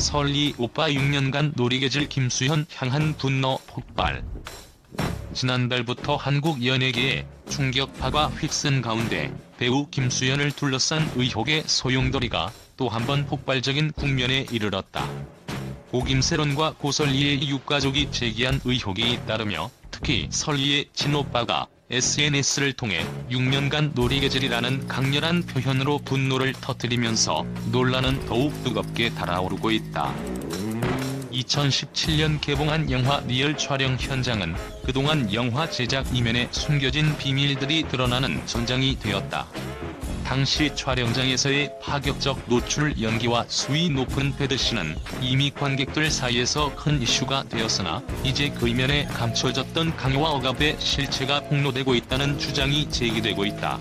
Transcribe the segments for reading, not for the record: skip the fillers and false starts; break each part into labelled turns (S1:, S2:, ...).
S1: 설리 오빠 6년간 놀이개질 김수현 향한 분노 폭발. 지난달부터 한국 연예계에 충격파가 휩쓴 가운데 배우 김수현을 둘러싼 의혹의 소용돌이가 또 한 번 폭발적인 국면에 이르렀다. 고김세론과 고설리의 유가족이 제기한 의혹에 잇따르며 특히 설리의 친오빠가 SNS를 통해 6년간 놀이개질이라는 강렬한 표현으로 분노를 터뜨리면서 논란은 더욱 뜨겁게 달아오르고 있다. 2017년 개봉한 영화 리얼 촬영 현장은 그동안 영화 제작 이면에 숨겨진 비밀들이 드러나는 전장이 되었다. 당시 촬영장에서의 파격적 노출 연기와 수위 높은 배드신은 이미 관객들 사이에서 큰 이슈가 되었으나 이제 그 이면에 감춰졌던 강요와 억압의 실체가 폭로되고 있다는 주장이 제기되고 있다.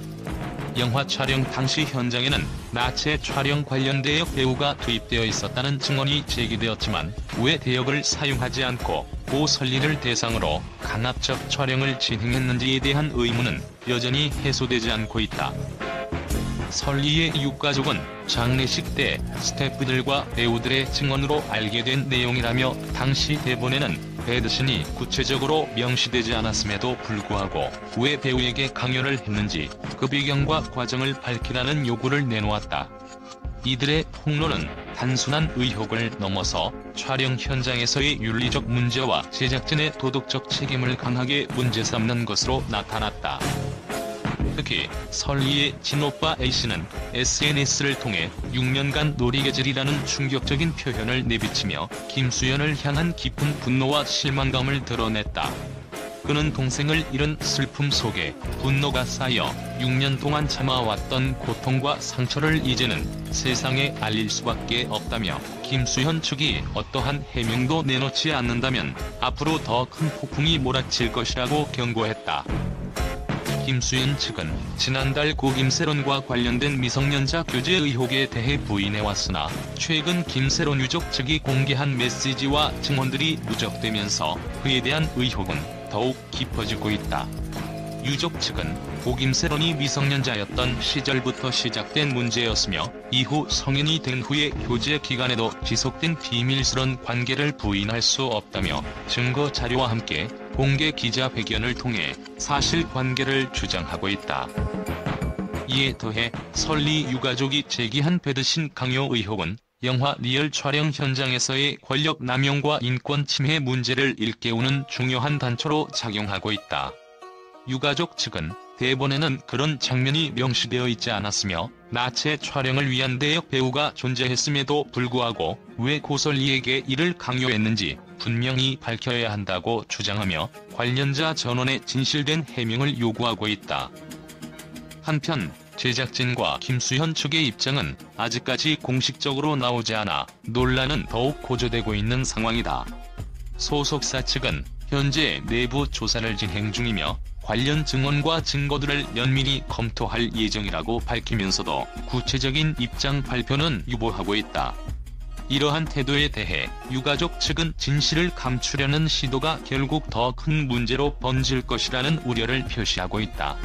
S1: 영화 촬영 당시 현장에는 나체 촬영 관련 대역 배우가 투입되어 있었다는 증언이 제기되었지만 왜 대역을 사용하지 않고 고설리를 대상으로 강압적 촬영을 진행했는지에 대한 의문은 여전히 해소되지 않고 있다. 설리의 유가족은 장례식 때 스태프들과 배우들의 증언으로 알게 된 내용이라며 당시 대본에는 배드신이 구체적으로 명시되지 않았음에도 불구하고 왜 배우에게 강요를 했는지 그 배경과 과정을 밝히라는 요구를 내놓았다. 이들의 폭로는 단순한 의혹을 넘어서 촬영 현장에서의 윤리적 문제와 제작진의 도덕적 책임을 강하게 문제 삼는 것으로 나타났다. 특히 설리의 친오빠 A씨는 SNS를 통해 6년간 놀이개질이라는 충격적인 표현을 내비치며 김수현을 향한 깊은 분노와 실망감을 드러냈다. 그는 동생을 잃은 슬픔 속에 분노가 쌓여 6년 동안 참아왔던 고통과 상처를 이제는 세상에 알릴 수밖에 없다며 김수현 측이 어떠한 해명도 내놓지 않는다면 앞으로 더 큰 폭풍이 몰아칠 것이라고 경고했다. 김수현 측은 지난달 고김세론과 관련된 미성년자 교제 의혹에 대해 부인해왔으나 최근 김세론 유족 측이 공개한 메시지와 증언들이 누적되면서 그에 대한 의혹은 더욱 깊어지고 있다. 유족 측은 고김세론이 미성년자였던 시절부터 시작된 문제였으며 이후 성인이 된 후의 교제 기간에도 지속된 비밀스런 관계를 부인할 수 없다며 증거 자료와 함께 공개 기자회견을 통해 사실관계를 주장하고 있다. 이에 더해 설리 유가족이 제기한 배드신 강요 의혹은 영화 리얼 촬영 현장에서의 권력 남용과 인권 침해 문제를 일깨우는 중요한 단초로 작용하고 있다. 유가족 측은 대본에는 그런 장면이 명시되어 있지 않았으며 나체 촬영을 위한 대역 배우가 존재했음에도 불구하고 왜 고설리에게 이를 강요했는지 분명히 밝혀야 한다고 주장하며 관련자 전원의 진실된 해명을 요구하고 있다. 한편 제작진과 김수현 측의 입장은 아직까지 공식적으로 나오지 않아 논란은 더욱 고조되고 있는 상황이다. 소속사 측은 현재 내부 조사를 진행 중이며 관련 증언과 증거들을 면밀히 검토할 예정이라고 밝히면서도 구체적인 입장 발표는 유보하고 있다. 이러한 태도에 대해 유가족 측은 진실을 감추려는 시도가 결국 더 큰 문제로 번질 것이라는 우려를 표시하고 있다.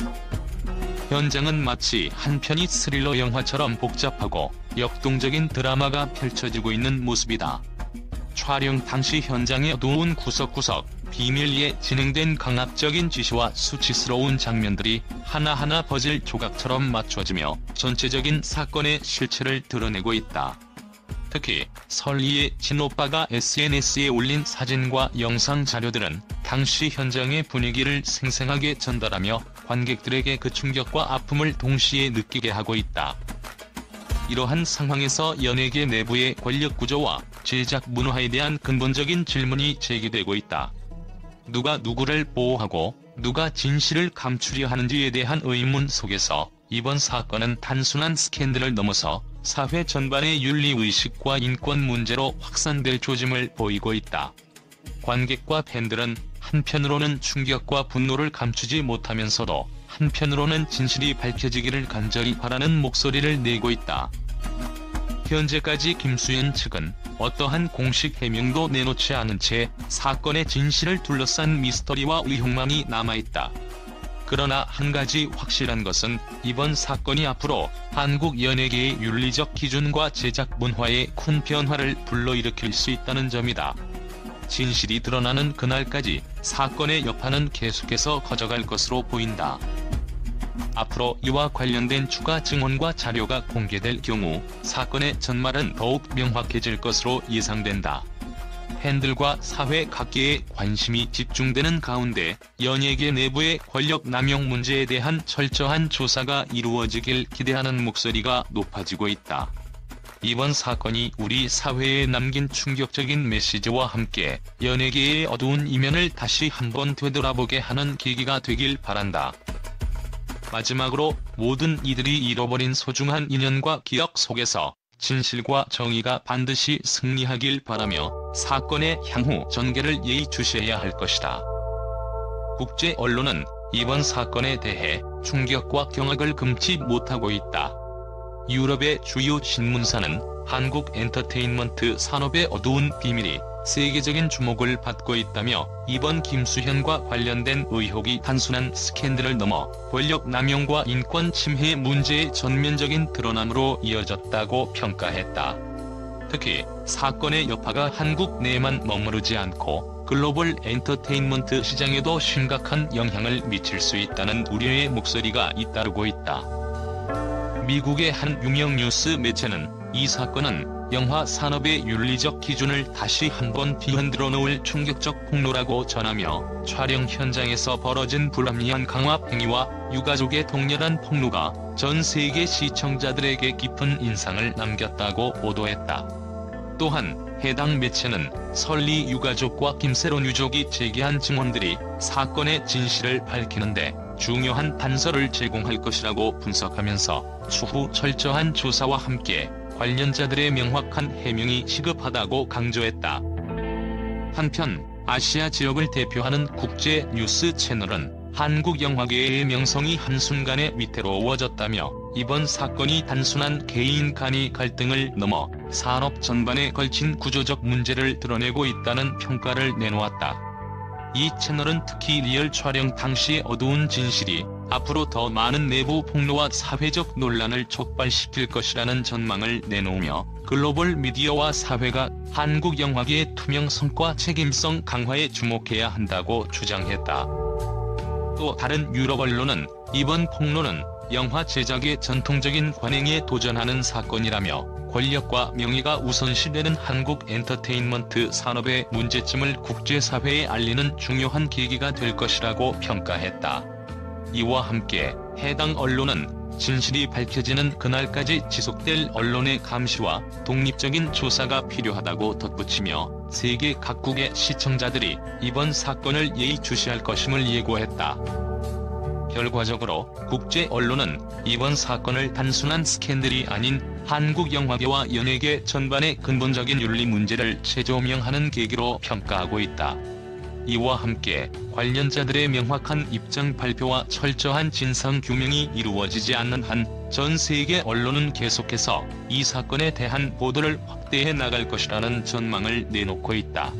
S1: 현장은 마치 한 편의 스릴러 영화처럼 복잡하고 역동적인 드라마가 펼쳐지고 있는 모습이다. 촬영 당시 현장의 어두운 구석구석, 비밀리에 진행된 강압적인 지시와 수치스러운 장면들이 하나하나 퍼즐 조각처럼 맞춰지며 전체적인 사건의 실체를 드러내고 있다. 특히 설리의 친오빠가 SNS에 올린 사진과 영상 자료들은 당시 현장의 분위기를 생생하게 전달하며 관객들에게 그 충격과 아픔을 동시에 느끼게 하고 있다. 이러한 상황에서 연예계 내부의 권력 구조와 제작 문화에 대한 근본적인 질문이 제기되고 있다. 누가 누구를 보호하고 누가 진실을 감추려 하는지에 대한 의문 속에서 이번 사건은 단순한 스캔들을 넘어서 사회 전반의 윤리의식과 인권 문제로 확산될 조짐을 보이고 있다. 관객과 팬들은 한편으로는 충격과 분노를 감추지 못하면서도 한편으로는 진실이 밝혀지기를 간절히 바라는 목소리를 내고 있다. 현재까지 김수현 측은 어떠한 공식 해명도 내놓지 않은 채 사건의 진실을 둘러싼 미스터리와 의혹만이 남아있다. 그러나 한 가지 확실한 것은 이번 사건이 앞으로 한국 연예계의 윤리적 기준과 제작 문화에 큰 변화를 불러일으킬 수 있다는 점이다. 진실이 드러나는 그날까지 사건의 여파는 계속해서 커져갈 것으로 보인다. 앞으로 이와 관련된 추가 증언과 자료가 공개될 경우 사건의 전말은 더욱 명확해질 것으로 예상된다. 팬들과 사회 각계의 관심이 집중되는 가운데 연예계 내부의 권력 남용 문제에 대한 철저한 조사가 이루어지길 기대하는 목소리가 높아지고 있다. 이번 사건이 우리 사회에 남긴 충격적인 메시지와 함께 연예계의 어두운 이면을 다시 한번 되돌아보게 하는 계기가 되길 바란다. 마지막으로 모든 이들이 잃어버린 소중한 인연과 기억 속에서 진실과 정의가 반드시 승리하길 바라며 사건의 향후 전개를 예의주시해야 할 것이다. 국제 언론은 이번 사건에 대해 충격과 경악을 금치 못하고 있다. 유럽의 주요 신문사는 한국 엔터테인먼트 산업의 어두운 비밀이 세계적인 주목을 받고 있다며 이번 김수현과 관련된 의혹이 단순한 스캔들을 넘어 권력 남용과 인권 침해 문제의 전면적인 드러남으로 이어졌다고 평가했다. 특히 사건의 여파가 한국 내만 머무르지 않고 글로벌 엔터테인먼트 시장에도 심각한 영향을 미칠 수 있다는 우려의 목소리가 잇따르고 있다. 미국의 한 유명 뉴스 매체는 이 사건은 영화 산업의 윤리적 기준을 다시 한번 뒤흔들어 놓을 충격적 폭로라고 전하며 촬영 현장에서 벌어진 불합리한 강압 행위와 유가족의 동렬한 폭로가 전 세계 시청자들에게 깊은 인상을 남겼다고 보도했다. 또한 해당 매체는 설리 유가족과 김세론 유족이 제기한 증언들이 사건의 진실을 밝히는데 중요한 단서를 제공할 것이라고 분석하면서 추후 철저한 조사와 함께 관련자들의 명확한 해명이 시급하다고 강조했다. 한편 아시아 지역을 대표하는 국제 뉴스 채널은 한국 영화계의 명성이 한순간에 위태로워졌다며 이번 사건이 단순한 개인 간의 갈등을 넘어 산업 전반에 걸친 구조적 문제를 드러내고 있다는 평가를 내놓았다. 이 채널은 특히 리얼 촬영 당시의 어두운 진실이 앞으로 더 많은 내부 폭로와 사회적 논란을 촉발시킬 것이라는 전망을 내놓으며 글로벌 미디어와 사회가 한국 영화계의 투명성과 책임성 강화에 주목해야 한다고 주장했다. 또 다른 유럽 언론은 이번 폭로는 영화 제작의 전통적인 관행에 도전하는 사건이라며 권력과 명예가 우선시되는 한국 엔터테인먼트 산업의 문제점을 국제사회에 알리는 중요한 계기가 될 것이라고 평가했다. 이와 함께 해당 언론은 진실이 밝혀지는 그날까지 지속될 언론의 감시와 독립적인 조사가 필요하다고 덧붙이며 세계 각국의 시청자들이 이번 사건을 예의주시할 것임을 예고했다. 결과적으로 국제 언론은 이번 사건을 단순한 스캔들이 아닌 한국 영화계와 연예계 전반의 근본적인 윤리 문제를 재조명하는 계기로 평가하고 있다. 이와 함께 관련자들의 명확한 입장 발표와 철저한 진상 규명이 이루어지지 않는 한 전 세계 언론은 계속해서 이 사건에 대한 보도를 확대해 나갈 것이라는 전망을 내놓고 있다.